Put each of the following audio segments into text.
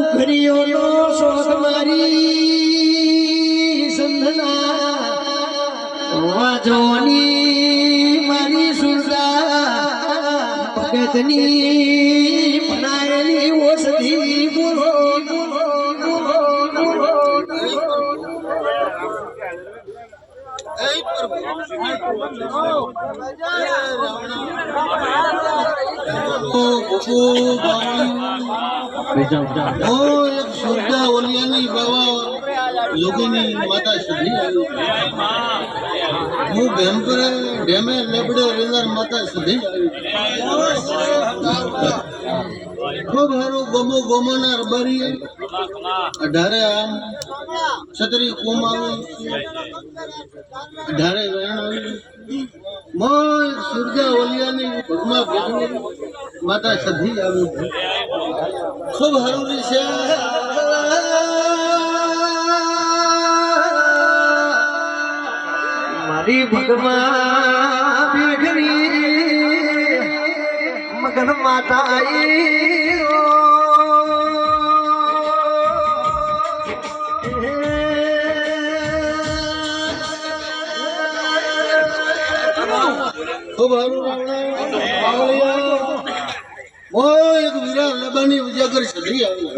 ઘડીઓનો શોખ મારી સંધના વાજોની મારી સુરદા ભગતની બનાયેલી ઓસધી બોલો એક સુરદા ઓલિયાની બાવા યોગીની માતા સુધી હું ભેમપરે ડેમે લેબડે રેનાર માતા સુધી ખૂબ સારું ગમો ગમનાર બરી અઢારે આમ છત્રી કુમ આવી અઢારે વેણ આવી મોય સુરજા ઓલિયાની ભગમા ભેગની માતા સધી આવી ખૂબ સારું છે મારી ભગવાન ભેગની મગન માતા ખૂબ સારું એક વીરા લબાની ઉજાગર સધી આવી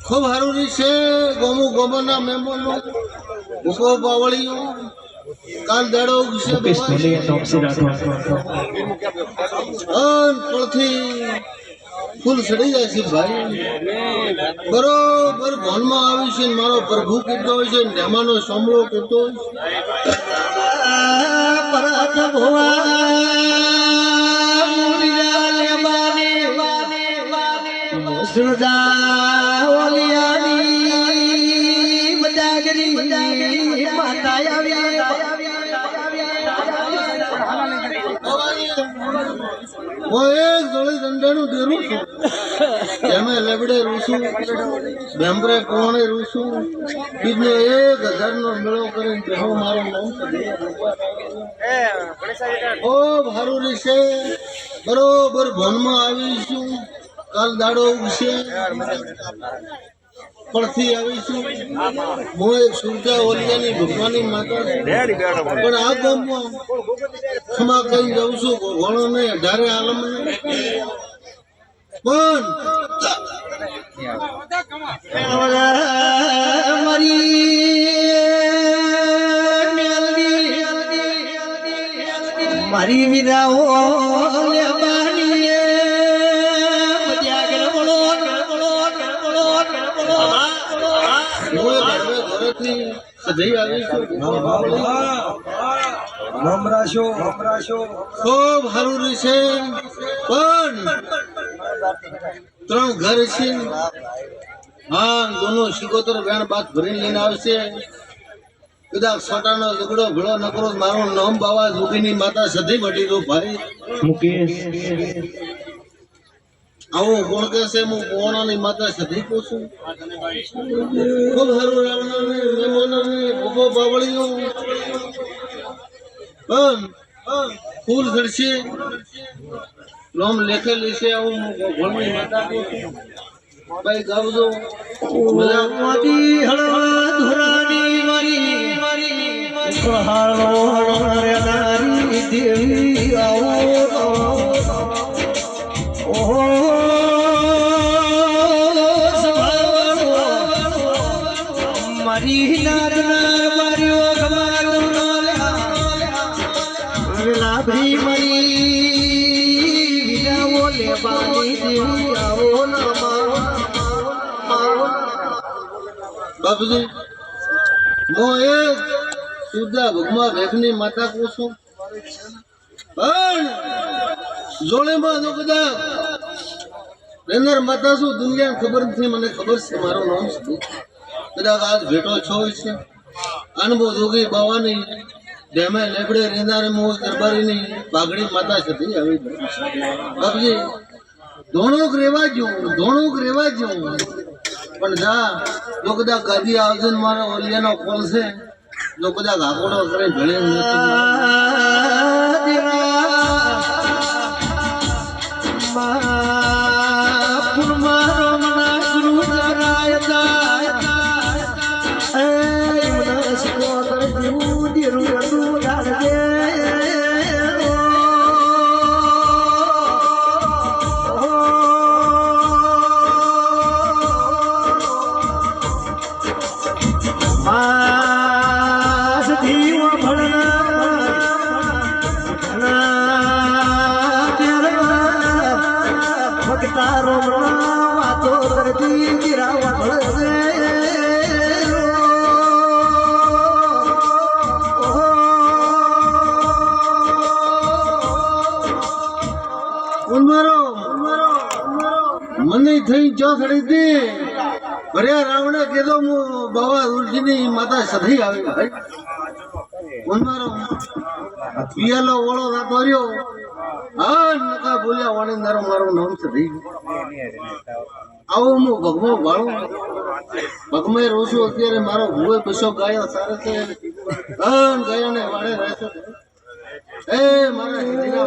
ખૂબ સારું છે ગોમુ ગોમના મહેમાનો ભૂકો બાવળીઓ કાલ દાડો વિશે પળથી ફૂલ સડી જાય છે ભાઈ બરોબર ભોનમાં આવી છે મારો પ્રભુ કીધો હોય છે મહેમાનો સાંભળો કીધો પરત ભુવા સુરજા ઓલિયાની મજાગરી માતા આવી એક જોડી દંડાનું ડેરું છું એમાં લેબડે રૂસું બેમ્બરે કોણે રૂસું બીજને 1000 નો મેળો કરીને બેહો મારો નામ ઓ ભારું રીશે બરોબર ભનમાં આવીશું કાલ દાડો ઉગશે પડથી આવીશું હું એક સુરજા ઓલિયાની ભગવાનની માતા પણ આ ગામમાં ખમા કઈ જાઉં છું ઘણો ને અઢારે આલમ પણ મારી વિદાઓ ખૂબ સારું છે પણ 3 ઘર છે હા દોનો શિકોતર વેણ બાદ ભરીને લઈને આવશે કદાચ સોટાનો ઝઘડો ભેળો ન કરો મારું નામ બાવા જોગીની માતા સધી મટી દો ભાઈ મુકેશ આવું કોણ કહેશે હું કોણાની માતા સધી પૂછું ખૂબ સારું રાવણાને મહેમાનોને ભોગો બાવળીઓ પણ ફૂલ ઘડશે લોમ લેખેલી છે આવું ભોળની માતા પૂછું ભાઈ ગાવજો મોતી હળવા ધોરાની મારી સહારો નારી દેવી આવો ઓહો મારી નાદના મારીઓ ગમાતો લાભી મરી વિરાવો લેવાની દેવી આવો બાપુજી હું એક સુરજા ભગમા ભેગની માતા પૂછું પણ જોડેમાં તો કદાચ રેનાર માતા શું દુનિયાને ખબર નથી મને ખબર છે મારું નામ શું કદાચ આજ ભેટો છો છે અનુભવ જોગી બાવાની ડેમે લેબડે રેનાર મો દરબારીની પાઘડી માતા સધી આવી બાપજી ધોણુક રેવા જેવું પણ જા જો કદાચ ગાદી આવશે ને મારા ઓલિયાનો કોલ છે જો કદાચ આકોડો કરે ભલે મા એકતા રોમણા વાતો કરતી ગિરાવા ભળે ઉન્મારો મને થઈ ચોસડી હતી ભર્યા રાવણે કીધો હું બાવા ઉલજીની માતા સધી આવી ભાઈ ઉન્મારો પિયાલો ઓળો રાતો રહ્યો હા નકા બોલ્યા વાણે નારો મારું નામ સધી આવો હું ભગમો ભાળું ભગમે રોશું અત્યારે મારો ભૂવે બસો ગાયો સારે છે ગાયોને વાળે રહેશે એ મારા હિન્દીના